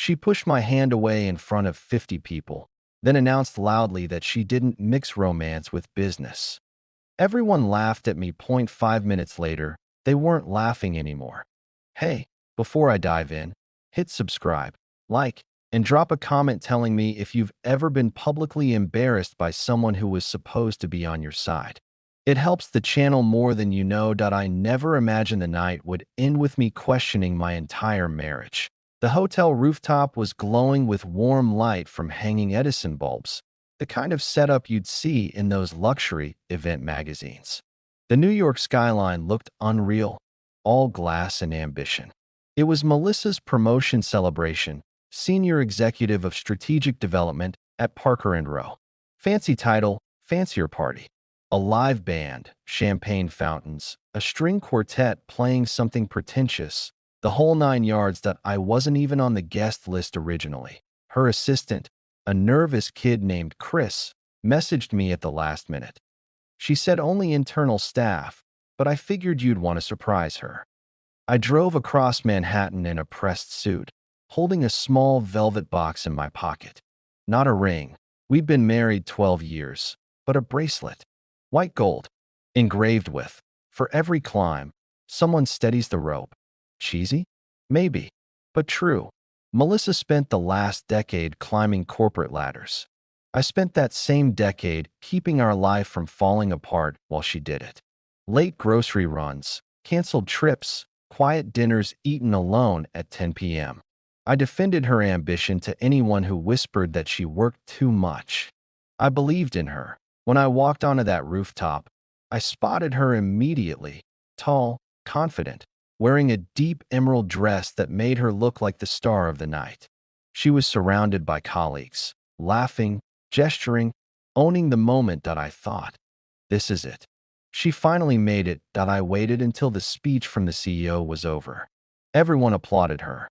She pushed my hand away in front of 50 people, then announced loudly that she didn't mix romance with business. Everyone laughed at me. 5 minutes later, they weren't laughing anymore. Hey, before I dive in, hit subscribe, like, and drop a comment telling me if you've ever been publicly embarrassed by someone who was supposed to be on your side. It helps the channel more than you know. I never imagined the night would end with me questioning my entire marriage. The hotel rooftop was glowing with warm light from hanging Edison bulbs, the kind of setup you'd see in those luxury event magazines. The New York skyline looked unreal, all glass and ambition. It was Melissa's promotion celebration, Senior Executive of Strategic Development at Parker & Rowe. Fancy title, fancier party. A live band, champagne fountains, a string quartet playing something pretentious, the whole 9 yards. I wasn't even on the guest list originally. Her assistant, a nervous kid named Chris, messaged me at the last minute. She said only internal staff, but I figured you'd want to surprise her. I drove across Manhattan in a pressed suit, holding a small velvet box in my pocket. Not a ring. We'd been married 12 years, but a bracelet. White gold, engraved with, for every climb, someone steadies the rope. Cheesy? Maybe, but true. Melissa spent the last decade climbing corporate ladders. I spent that same decade keeping our life from falling apart while she did it. Late grocery runs, canceled trips, quiet dinners eaten alone at 10 p.m. I defended her ambition to anyone who whispered that she worked too much. I believed in her. When I walked onto that rooftop, I spotted her immediately, tall, confident, wearing a deep emerald dress that made her look like the star of the night. She was surrounded by colleagues, laughing, gesturing, owning the moment. I thought, this is it. She finally made it. I waited until the speech from the CEO was over. Everyone applauded her.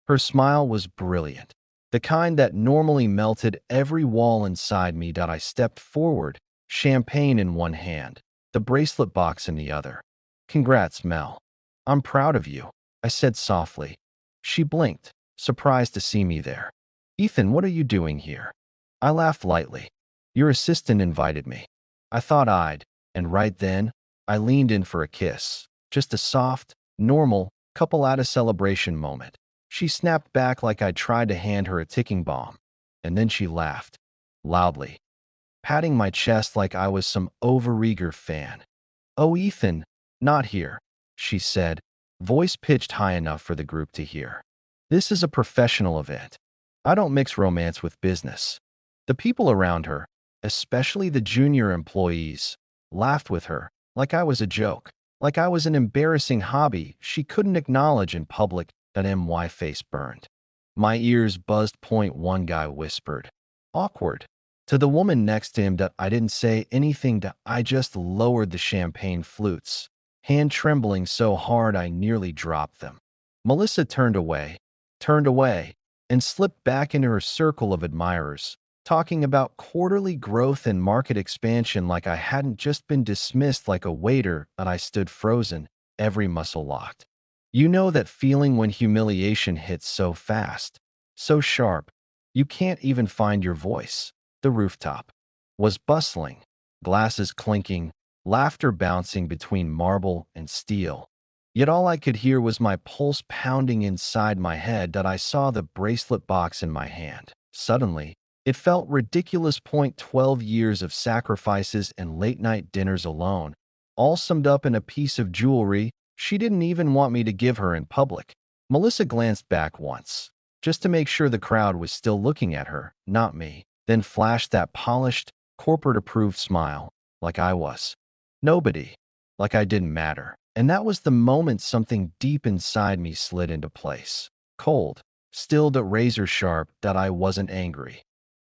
Her smile was brilliant, the kind that normally melted every wall inside me. I stepped forward, champagne in one hand, the bracelet box in the other. Congrats, Mel. I'm proud of you, I said softly. She blinked, surprised to see me there. Ethan, what are you doing here? I laughed lightly. Your assistant invited me. I thought I'd, and right then, I leaned in for a kiss. Just a soft, normal, couple at a celebration moment. She snapped back like I'd tried to hand her a ticking bomb. And then she laughed, loudly, patting my chest like I was some overeager fan. Oh, Ethan, not here, she said, voice pitched high enough for the group to hear. This is a professional event. I don't mix romance with business. The people around her, especially the junior employees, laughed with her like I was a joke, like I was an embarrassing hobby she couldn't acknowledge in public. My face burned. My ears buzzed. One guy whispered, awkward, to the woman next to him. I didn't say anything. I just lowered the champagne flutes, hand trembling so hard I nearly dropped them. Melissa turned away, and slipped back into her circle of admirers, talking about quarterly growth and market expansion like I hadn't just been dismissed like a waiter. I stood frozen, every muscle locked. You know that feeling when humiliation hits so fast, so sharp, you can't even find your voice. The rooftop was bustling, glasses clinking, laughter bouncing between marble and steel. Yet all I could hear was my pulse pounding inside my head. I saw the bracelet box in my hand. Suddenly, it felt ridiculous. 12 years of sacrifices and late-night dinners alone, all summed up in a piece of jewelry she didn't even want me to give her in public. Melissa glanced back once, just to make sure the crowd was still looking at her, not me, then flashed that polished, corporate-approved smile, like I was nobody, like I didn't matter. And that was the moment something deep inside me slid into place. Cold, stilled but razor sharp. I wasn't angry.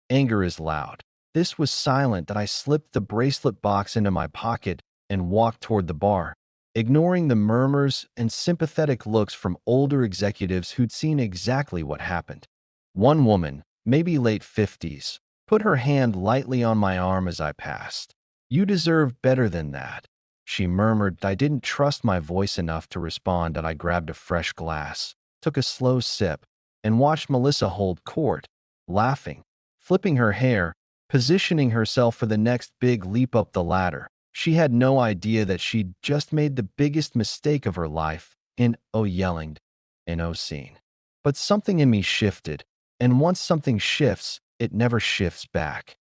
Anger is loud. This was silent. I slipped the bracelet box into my pocket and walked toward the bar, ignoring the murmurs and sympathetic looks from older executives who'd seen exactly what happened. One woman, maybe late 50s, put her hand lightly on my arm as I passed. You deserve better than that, she murmured. I didn't trust my voice enough to respond. I grabbed a fresh glass, took a slow sip, and watched Melissa hold court, laughing, flipping her hair, positioning herself for the next big leap up the ladder. She had no idea that she'd just made the biggest mistake of her life in yelling and seeing. But something in me shifted, and once something shifts, it never shifts back.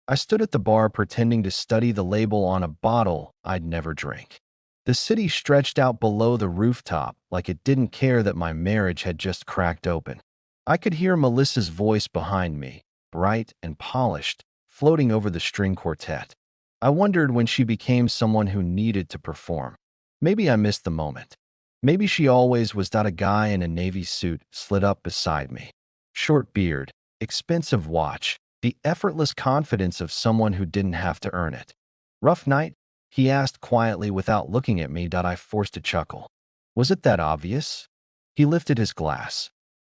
I stood at the bar pretending to study the label on a bottle I'd never drank. The city stretched out below the rooftop like it didn't care that my marriage had just cracked open. I could hear Melissa's voice behind me, bright and polished, floating over the string quartet. I wondered when she became someone who needed to perform. Maybe I missed the moment. Maybe she always was that a guy in a navy suit slid up beside me. Short beard, expensive watch, the effortless confidence of someone who didn't have to earn it. Rough night? He asked quietly without looking at me. I forced a chuckle. Was it that obvious? He lifted his glass.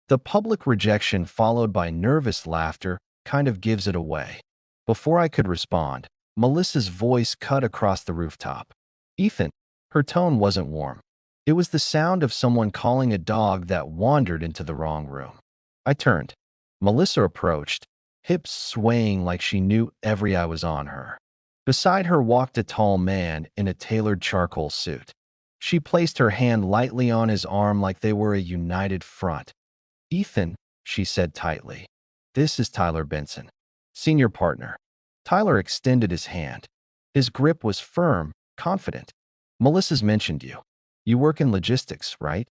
The public rejection followed by nervous laughter kind of gives it away. Before I could respond, Melissa's voice cut across the rooftop. Ethan. Her tone wasn't warm. It was the sound of someone calling a dog that wandered into the wrong room. I turned. Melissa approached, hips swaying like she knew every eye was on her. Beside her walked a tall man in a tailored charcoal suit. She placed her hand lightly on his arm like they were a united front. Ethan, she said tightly. This is Tyler Benson, senior partner. Tyler extended his hand. His grip was firm, confident. Melissa's mentioned you. You work in logistics, right?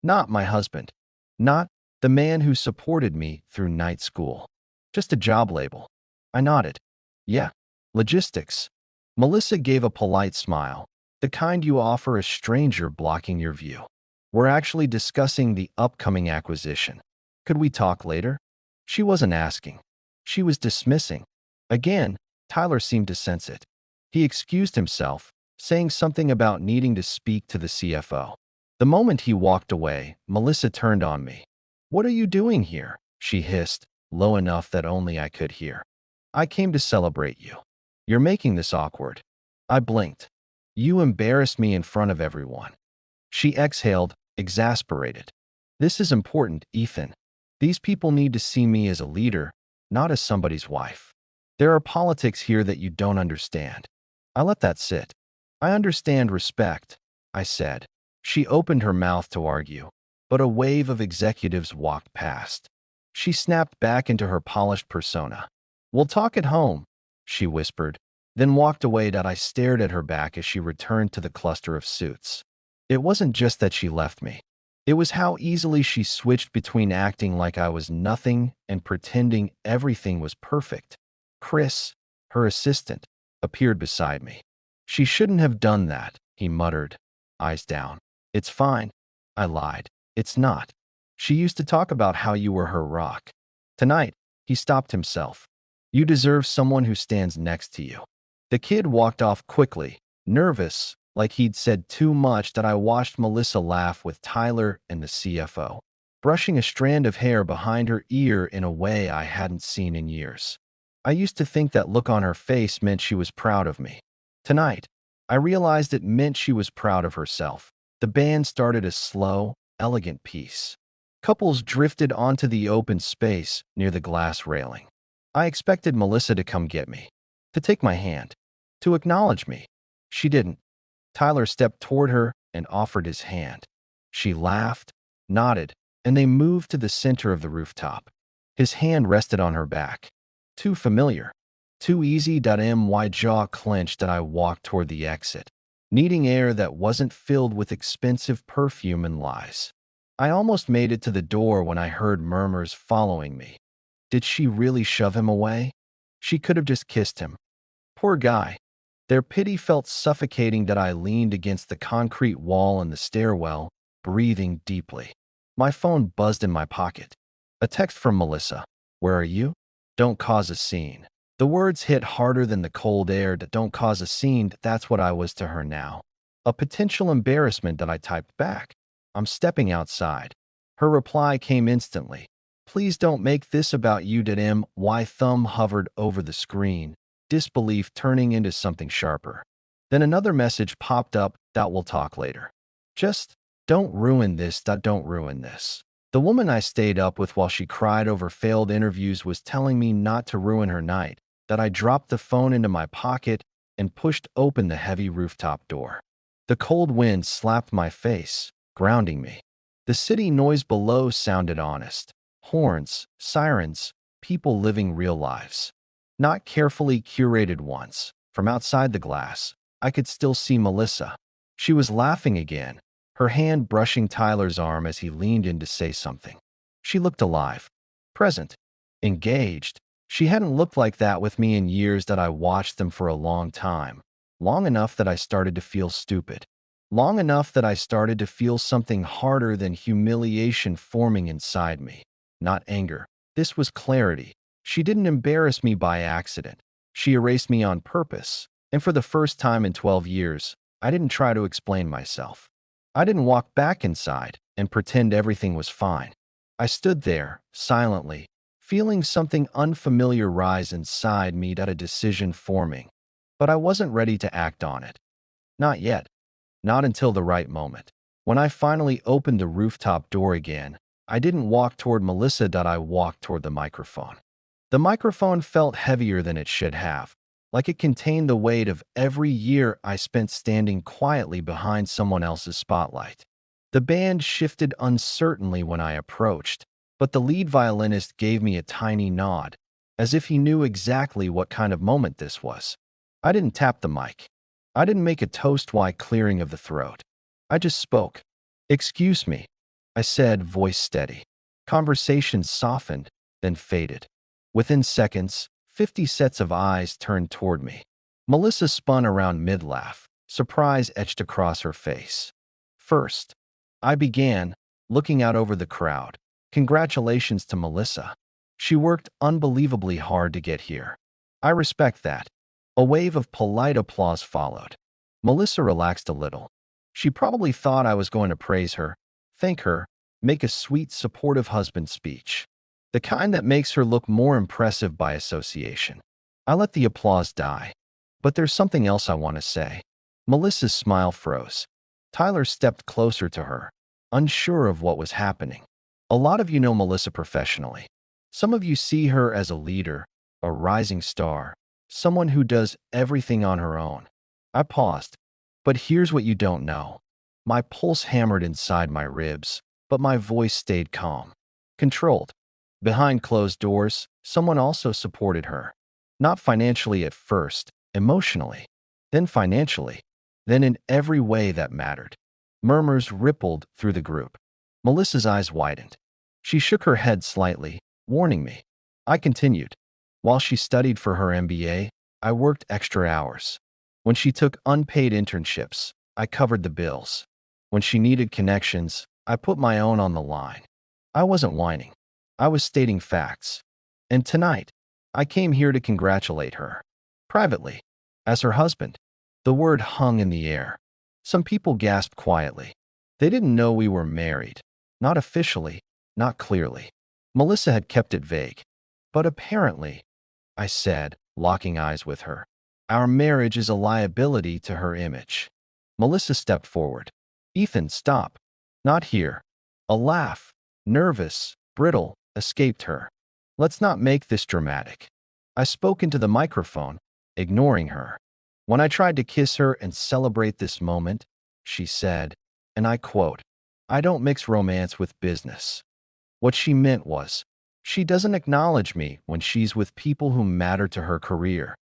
Not my husband. Not the man who supported me through night school. Just a job label. I nodded. Yeah, logistics. Melissa gave a polite smile, the kind you offer a stranger blocking your view. We're actually discussing the upcoming acquisition. Could we talk later? She wasn't asking. She was dismissing. Again, Tyler seemed to sense it. He excused himself, saying something about needing to speak to the CFO. The moment he walked away, Melissa turned on me. What are you doing here? She hissed, low enough that only I could hear. I came to celebrate you. You're making this awkward. I blinked. You embarrassed me in front of everyone. She exhaled, exasperated. This is important, Ethan. These people need to see me as a leader, not as somebody's wife. There are politics here that you don't understand. I let that sit. I understand respect, I said. She opened her mouth to argue, but a wave of executives walked past. She snapped back into her polished persona. We'll talk at home, she whispered, then walked away. I stared at her back as she returned to the cluster of suits. It wasn't just that she left me. It was how easily she switched between acting like I was nothing and pretending everything was perfect. Chris, her assistant, appeared beside me. She shouldn't have done that, he muttered, eyes down. It's fine. I lied. It's not. She used to talk about how you were her rock. Tonight, he stopped himself. You deserve someone who stands next to you. The kid walked off quickly, nervous, like he'd said too much. I watched Melissa laugh with Tyler and the CFO, brushing a strand of hair behind her ear in a way I hadn't seen in years. I used to think that look on her face meant she was proud of me. Tonight, I realized it meant she was proud of herself. The band started a slow, elegant piece. Couples drifted onto the open space near the glass railing. I expected Melissa to come get me, to take my hand, to acknowledge me. She didn't. Tyler stepped toward her and offered his hand. She laughed, nodded, and they moved to the center of the rooftop. His hand rested on her back. Too familiar. Too easy. My jaw clenched and I walked toward the exit, needing air that wasn't filled with expensive perfume and lies. I almost made it to the door when I heard murmurs following me. Did she really shove him away? She could have just kissed him. Poor guy. Their pity felt suffocating. I leaned against the concrete wall in the stairwell, breathing deeply. My phone buzzed in my pocket. A text from Melissa. Where are you? Don't cause a scene. The words hit harder than the cold air. Don't cause a scene. That's what I was to her now. A potential embarrassment. I typed back. I'm stepping outside. Her reply came instantly. Please don't make this about you. My thumb hovered over the screen, disbelief turning into something sharper. Then another message popped up. We'll talk later. Just don't ruin this. Don't ruin this. The woman I stayed up with while she cried over failed interviews was telling me not to ruin her night, that I dropped the phone into my pocket and pushed open the heavy rooftop door. The cold wind slapped my face, grounding me. The city noise below sounded honest. Horns, sirens, people living real lives. Not carefully curated ones. From outside the glass, I could still see Melissa. She was laughing again, her hand brushing Tyler's arm as he leaned in to say something. She looked alive, present, engaged. She hadn't looked like that with me in years that I watched them for a long time. Long enough that I started to feel stupid. Long enough that I started to feel something harder than humiliation forming inside me. Not anger. This was clarity. She didn't embarrass me by accident. She erased me on purpose. And for the first time in 12 years, I didn't try to explain myself. I didn't walk back inside and pretend everything was fine. I stood there, silently, feeling something unfamiliar rise inside me that a decision forming. But I wasn't ready to act on it. Not yet. Not until the right moment. When I finally opened the rooftop door again, I didn't walk toward Melissa, that I walked toward the microphone. The microphone felt heavier than it should have, like it contained the weight of every year I spent standing quietly behind someone else's spotlight. The band shifted uncertainly when I approached, but the lead violinist gave me a tiny nod, as if he knew exactly what kind of moment this was. I didn't tap the mic. I didn't make a toast-wide clearing of the throat. I just spoke. "Excuse me," I said, voice steady. Conversation softened, then faded. Within seconds, 50 sets of eyes turned toward me. Melissa spun around mid-laugh, surprise etched across her face. "First," I began, looking out over the crowd, "congratulations to Melissa. She worked unbelievably hard to get here. I respect that." A wave of polite applause followed. Melissa relaxed a little. She probably thought I was going to praise her, thank her, make a sweet, supportive husband speech. The kind that makes her look more impressive by association. I let the applause die. But there's something else I want to say. Melissa's smile froze. Tyler stepped closer to her, unsure of what was happening. A lot of you know Melissa professionally. Some of you see her as a leader, a rising star, someone who does everything on her own. I paused. But here's what you don't know. My pulse hammered inside my ribs, but my voice stayed calm, controlled. Behind closed doors, someone also supported her. Not financially at first, emotionally, then financially, then in every way that mattered. Murmurs rippled through the group. Melissa's eyes widened. She shook her head slightly, warning me. I continued. While she studied for her MBA, I worked extra hours. When she took unpaid internships, I covered the bills. When she needed connections, I put my own on the line. I wasn't whining. I was stating facts. And tonight, I came here to congratulate her. Privately. As her husband. The word hung in the air. Some people gasped quietly. They didn't know we were married. Not officially, not clearly. Melissa had kept it vague. But apparently, I said, locking eyes with her, our marriage is a liability to her image. Melissa stepped forward. Ethan, stop. Not here. A laugh, nervous, brittle, escaped her. Let's not make this dramatic. I spoke into the microphone, ignoring her. When I tried to kiss her and celebrate this moment, she said, and I quote, "I don't mix romance with business." What she meant was, she doesn't acknowledge me when she's with people who matter to her career.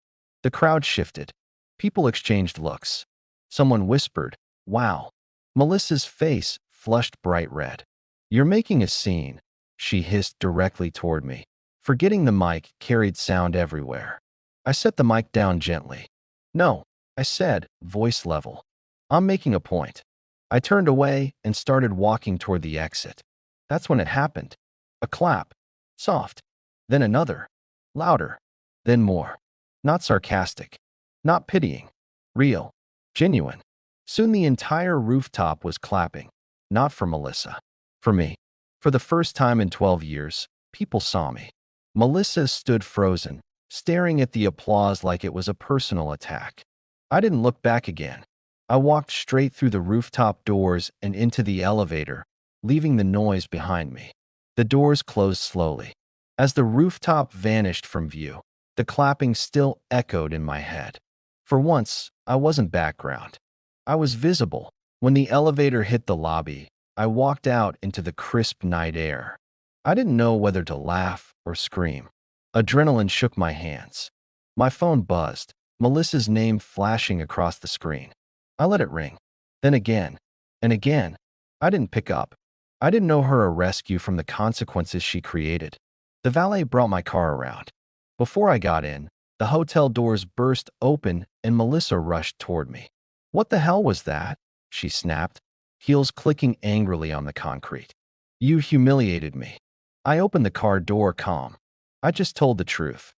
The crowd shifted. People exchanged looks. Someone whispered, "Wow." Melissa's face flushed bright red. "You're making a scene," she hissed directly toward me. Forgetting the mic carried sound everywhere. I set the mic down gently. "No," I said, voice level. "I'm making a point." I turned away and started walking toward the exit. That's when it happened. A clap. Soft. Then another. Louder. Then more. Not sarcastic. Not pitying. Real. Genuine. Soon the entire rooftop was clapping. Not for Melissa. For me. For the first time in 12 years, people saw me. Melissa stood frozen, staring at the applause like it was a personal attack. I didn't look back again. I walked straight through the rooftop doors and into the elevator, leaving the noise behind me. The doors closed slowly. As the rooftop vanished from view, the clapping still echoed in my head. For once, I wasn't background. I was visible. When the elevator hit the lobby, I walked out into the crisp night air. I didn't know whether to laugh or scream. Adrenaline shook my hands. My phone buzzed, Melissa's name flashing across the screen. I let it ring. Then again, and again. I didn't pick up. I didn't know her a rescue from the consequences she created. The valet brought my car around. Before I got in, the hotel doors burst open and Melissa rushed toward me. "What the hell was that?" she snapped, heels clicking angrily on the concrete. "You humiliated me." I opened the car door calm. "I just told the truth.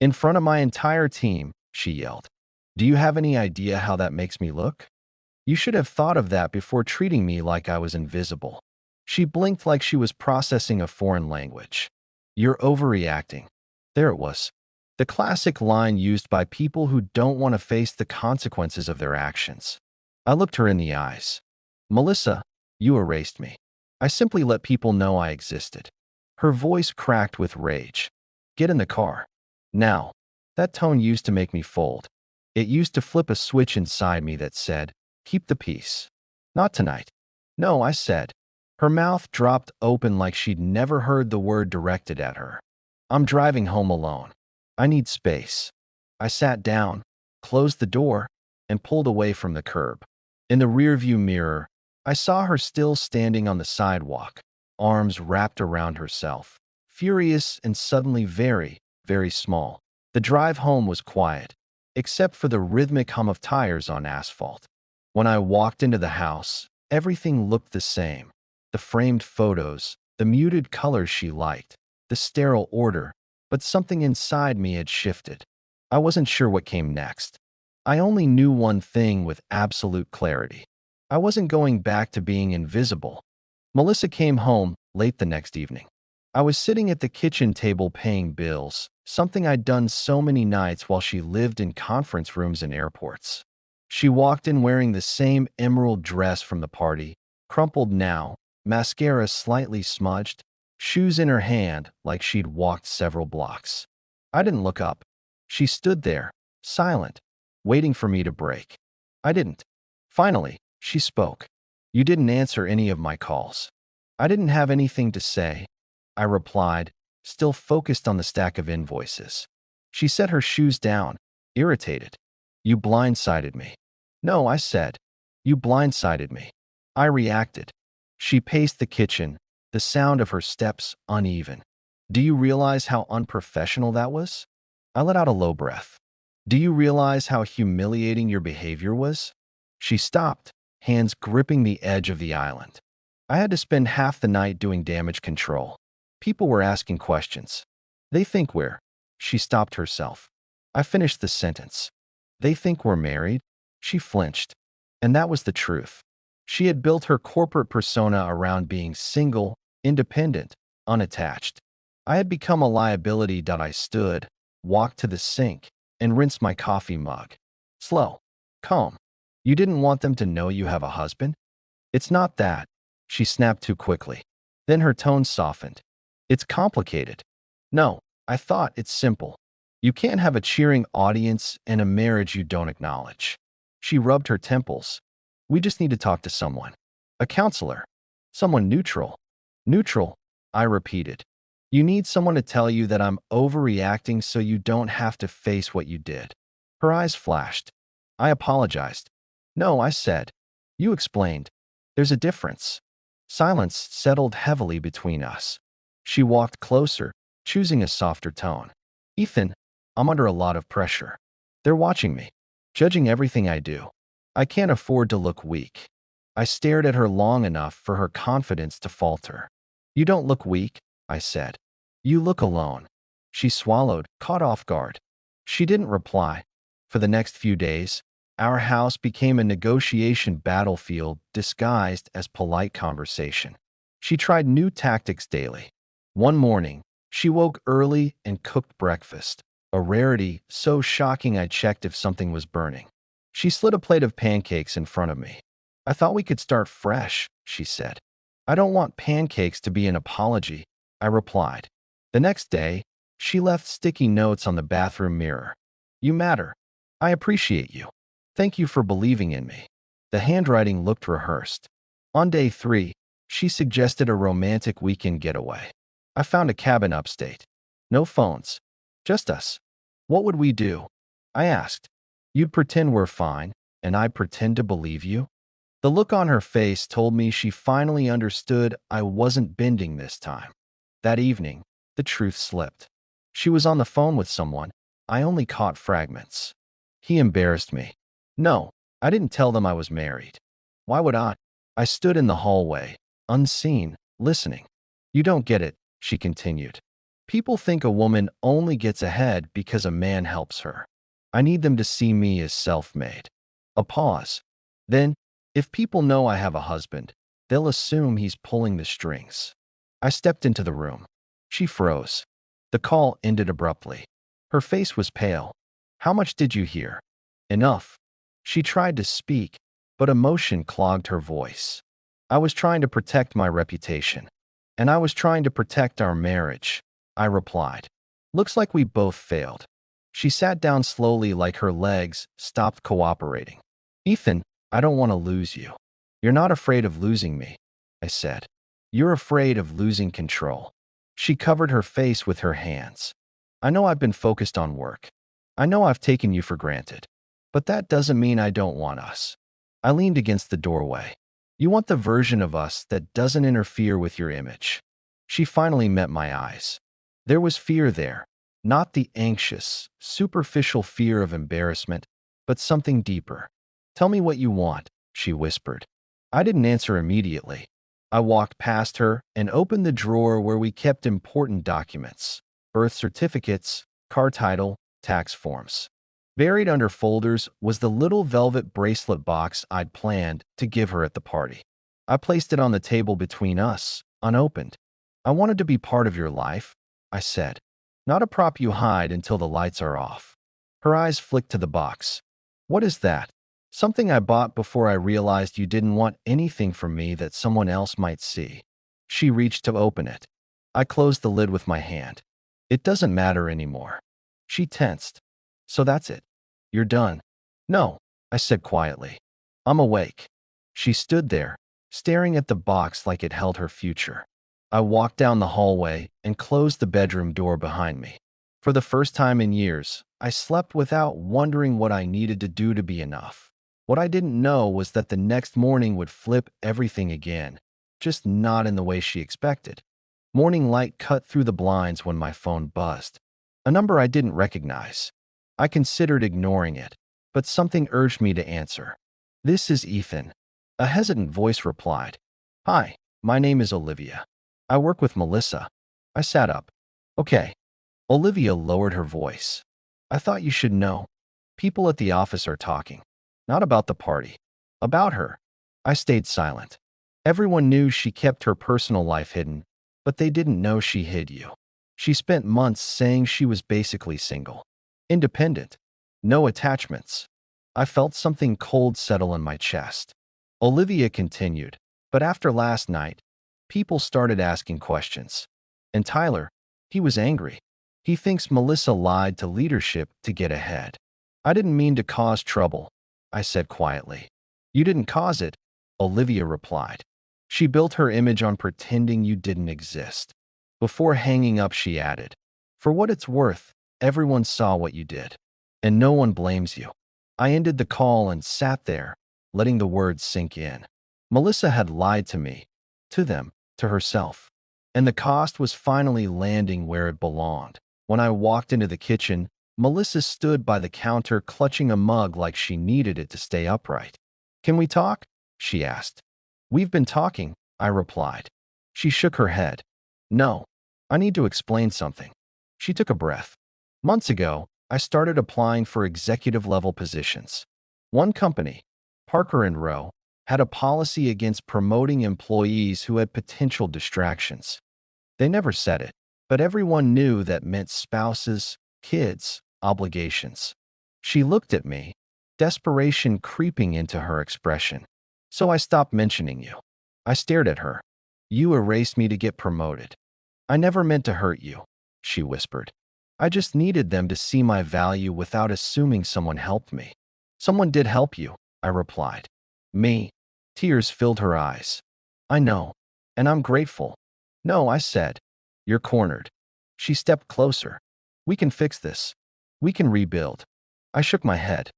In front of my entire team," she yelled. "Do you have any idea how that makes me look? You should have thought of that before treating me like I was invisible." She blinked like she was processing a foreign language. "You're overreacting." There it was. The classic line used by people who don't want to face the consequences of their actions. I looked her in the eyes. "Melissa, you erased me. I simply let people know I existed." Her voice cracked with rage. "Get in the car. Now." That tone used to make me fold. It used to flip a switch inside me that said, "Keep the peace." "Not tonight." "No," I said. Her mouth dropped open like she'd never heard the word directed at her. "I'm driving home alone. I need space." I sat down, closed the door, and pulled away from the curb. In the rearview mirror, I saw her still standing on the sidewalk, arms wrapped around herself, furious and suddenly very, very small. The drive home was quiet, except for the rhythmic hum of tires on asphalt. When I walked into the house, everything looked the same. The framed photos, the muted colors she liked, the sterile order, but something inside me had shifted. I wasn't sure what came next. I only knew one thing with absolute clarity. I wasn't going back to being invisible. Melissa came home late the next evening. I was sitting at the kitchen table paying bills, something I'd done so many nights while she lived in conference rooms and airports. She walked in wearing the same emerald dress from the party, crumpled now, mascara slightly smudged, shoes in her hand like she'd walked several blocks. I didn't look up. She stood there, silent, waiting for me to break. I didn't. Finally, she spoke. "You didn't answer any of my calls." I didn't have anything to say. I replied, still focused on the stack of invoices. She set her shoes down, irritated. "You blindsided me." "No," I said. "You blindsided me." I reacted. She paced the kitchen, the sound of her steps uneven. "Do you realize how unprofessional that was?" I let out a low breath. "Do you realize how humiliating your behavior was?" She stopped, hands gripping the edge of the island. I had to spend half the night doing damage control. People were asking questions. "They think we're—" She stopped herself. I finished the sentence. "They think we're married?" She flinched. And that was the truth. She had built her corporate persona around being single, independent, unattached. I had become a liability. I stood, walked to the sink, and rinsed my coffee mug. Slow. Calm. "You didn't want them to know you have a husband?" "It's not that." She snapped too quickly. Then her tone softened. "It's complicated." "No, I thought it's simple. You can't have a cheering audience and a marriage you don't acknowledge." She rubbed her temples. "We just need to talk to someone. A counselor. Someone neutral." "Neutral," I repeated. "You need someone to tell you that I'm overreacting so you don't have to face what you did." Her eyes flashed. I apologized. "No," I said. "You explained. There's a difference." Silence settled heavily between us. She walked closer, choosing a softer tone. "Ethan, I'm under a lot of pressure. They're watching me, judging everything I do. I can't afford to look weak." I stared at her long enough for her confidence to falter. "You don't look weak," I said. "You look alone." She swallowed, caught off guard. She didn't reply. For the next few days, our house became a negotiation battlefield disguised as polite conversation. She tried new tactics daily. One morning, she woke early and cooked breakfast, a rarity so shocking I checked if something was burning. She slid a plate of pancakes in front of me. "I thought we could start fresh," she said. "I don't want pancakes to be an apology." I replied. The next day, she left sticky notes on the bathroom mirror. You matter. I appreciate you. Thank you for believing in me. The handwriting looked rehearsed. On day 3, she suggested a romantic weekend getaway. I found a cabin upstate. No phones. Just us. What would we do? I asked. You'd pretend we're fine, and I'd pretend to believe you? The look on her face told me she finally understood I wasn't bending this time. That evening, the truth slipped. She was on the phone with someone. I only caught fragments. He embarrassed me. No, I didn't tell them I was married. Why would I? I stood in the hallway, unseen, listening. You don't get it, she continued. People think a woman only gets ahead because a man helps her. I need them to see me as self-made. A pause. Then, if people know I have a husband, they'll assume he's pulling the strings. I stepped into the room. She froze. The call ended abruptly. Her face was pale. How much did you hear? Enough. She tried to speak, but emotion clogged her voice. I was trying to protect my reputation. And I was trying to protect our marriage, I replied. Looks like we both failed. She sat down slowly like her legs stopped cooperating. Ethan, I don't want to lose you. You're not afraid of losing me, I said. You're afraid of losing control. She covered her face with her hands. I know I've been focused on work. I know I've taken you for granted. But that doesn't mean I don't want us. I leaned against the doorway. You want the version of us that doesn't interfere with your image. She finally met my eyes. There was fear there, not the anxious, superficial fear of embarrassment, but something deeper. Tell me what you want, she whispered. I didn't answer immediately. I walked past her and opened the drawer where we kept important documents: birth certificates, car title, tax forms. Buried under folders was the little velvet bracelet box I'd planned to give her at the party. I placed it on the table between us, unopened. I wanted to be part of your life, I said. Not a prop you hide until the lights are off. Her eyes flicked to the box. What is that? Something I bought before I realized you didn't want anything from me that someone else might see. She reached to open it. I closed the lid with my hand. It doesn't matter anymore. She tensed. So that's it. You're done. No, I said quietly. I'm awake. She stood there, staring at the box like it held her future. I walked down the hallway and closed the bedroom door behind me. For the first time in years, I slept without wondering what I needed to do to be enough. What I didn't know was that the next morning would flip everything again, just not in the way she expected. Morning light cut through the blinds when my phone buzzed. A number I didn't recognize. I considered ignoring it, but something urged me to answer. This is Ethan. A hesitant voice replied. Hi, my name is Olivia. I work with Melissa. I sat up. Okay. Olivia lowered her voice. I thought you should know. People at the office are talking. Not about the party. About her. I stayed silent. Everyone knew she kept her personal life hidden, but they didn't know she hid you. She spent months saying she was basically single. Independent. No attachments. I felt something cold settle in my chest. Olivia continued, but after last night, people started asking questions. And Tyler, he was angry. He thinks Melissa lied to leadership to get ahead. I didn't mean to cause trouble, I said quietly. You didn't cause it, Olivia replied. She built her image on pretending you didn't exist. Before hanging up, she added, for what it's worth, everyone saw what you did. And no one blames you. I ended the call and sat there, letting the words sink in. Melissa had lied to me, to them, to herself. And the cost was finally landing where it belonged. When I walked into the kitchen, Melissa stood by the counter clutching a mug like she needed it to stay upright. Can we talk? She asked. We've been talking, I replied. She shook her head. No, I need to explain something. She took a breath. Months ago, I started applying for executive-level positions. One company, Parker & Rowe, had a policy against promoting employees who had potential distractions. They never said it, but everyone knew that meant spouses, kids, obligations. She looked at me, desperation creeping into her expression. So I stopped mentioning you. I stared at her. You erased me to get promoted. I never meant to hurt you, she whispered. I just needed them to see my value without assuming someone helped me. Someone did help you, I replied. Me. Tears filled her eyes. I know, and I'm grateful. No, I said. You're cornered. She stepped closer. We can fix this. We can rebuild. I shook my head.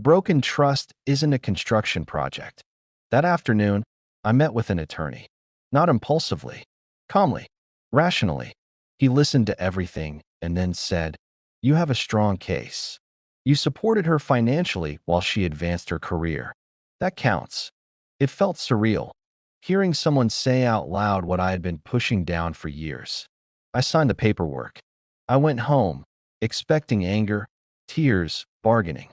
Broken trust isn't a construction project. That afternoon, I met with an attorney. Not impulsively, calmly, rationally. He listened to everything and then said, You have a strong case. You supported her financially while she advanced her career. That counts. It felt surreal, hearing someone say out loud what I had been pushing down for years. I signed the paperwork. I went home, expecting anger, tears, bargaining.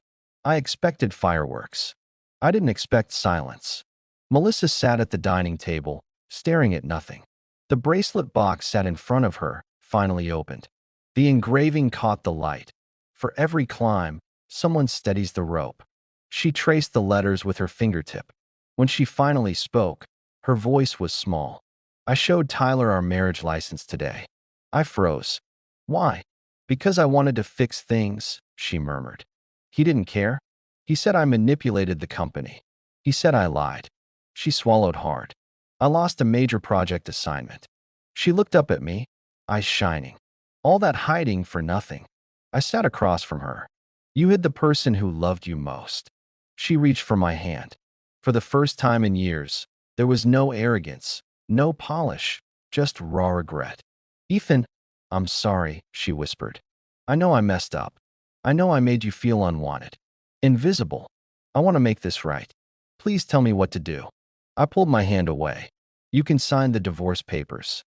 I expected fireworks. I didn't expect silence. Melissa sat at the dining table, staring at nothing. The bracelet box sat in front of her, finally opened. The engraving caught the light. For every climb, someone steadies the rope. She traced the letters with her fingertip. When she finally spoke, her voice was small. I showed Tyler our marriage license today. I froze. Why? Because I wanted to fix things, she murmured. He didn't care. He said I manipulated the company. He said I lied. She swallowed hard. I lost a major project assignment. She looked up at me, eyes shining. All that hiding for nothing. I sat across from her. You hid the person who loved you most. She reached for my hand. For the first time in years, there was no arrogance, no polish, just raw regret. Ethan, I'm sorry, she whispered. I know I messed up. I know I made you feel unwanted. Invisible. I want to make this right. Please tell me what to do. I pulled my hand away. You can sign the divorce papers.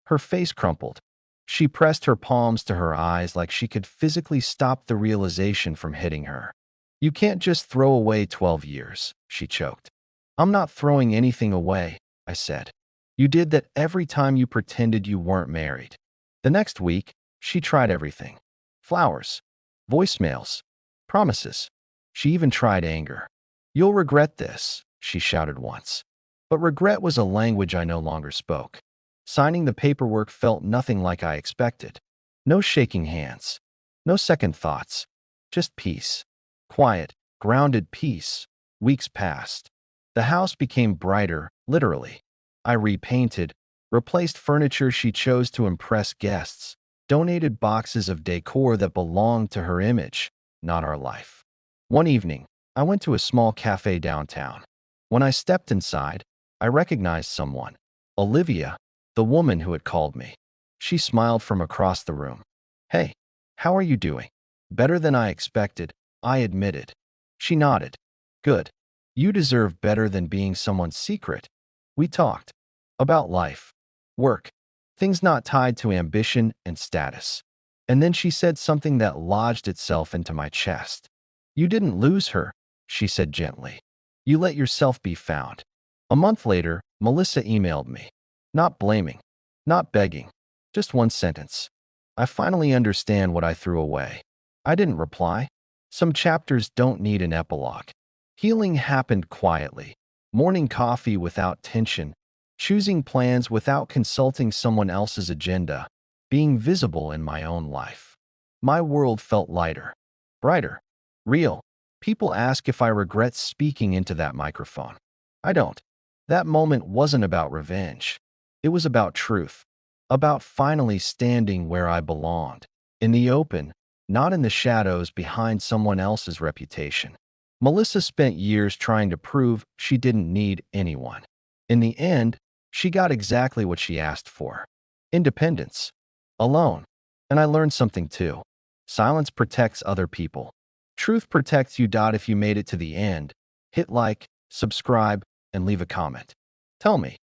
Her face crumpled. She pressed her palms to her eyes like she could physically stop the realization from hitting her. You can't just throw away 12 years, she choked. I'm not throwing anything away, I said. You did that every time you pretended you weren't married. The next week, she tried everything. Flowers, voicemails, promises. She even tried anger. You'll regret this, she shouted once. But regret was a language I no longer spoke. Signing the paperwork felt nothing like I expected. No shaking hands. No second thoughts. Just peace. Quiet, grounded peace. Weeks passed. The house became brighter, literally. I repainted, replaced furniture she chose to impress guests, donated boxes of decor that belonged to her image, not our life. One evening, I went to a small cafe downtown. When I stepped inside, I recognized someone. Olivia, the woman who had called me. She smiled from across the room. Hey, how are you doing? Better than I expected, I admitted. She nodded. Good. You deserve better than being someone's secret. We talked. About life. Work. Things not tied to ambition and status. And then she said something that lodged itself into my chest. You didn't lose her, she said gently. You let yourself be found. A month later, Melissa emailed me. Not blaming. Not begging. Just one sentence. I finally understand what I threw away. I didn't reply. Some chapters don't need an epilogue. Healing happened quietly. Morning coffee without tension. Choosing plans without consulting someone else's agenda. Being visible in my own life. My world felt lighter. Brighter. Real. People ask if I regret speaking into that microphone. I don't. That moment wasn't about revenge. It was about truth. About finally standing where I belonged. In the open, not in the shadows behind someone else's reputation. Melissa spent years trying to prove she didn't need anyone. In the end, she got exactly what she asked for. Independence. Alone. And I learned something too. Silence protects other people. Truth protects you. If you made it to the end, hit like, subscribe, and leave a comment. Tell me,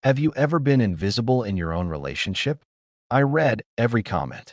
have you ever been invisible in your own relationship? I read every comment.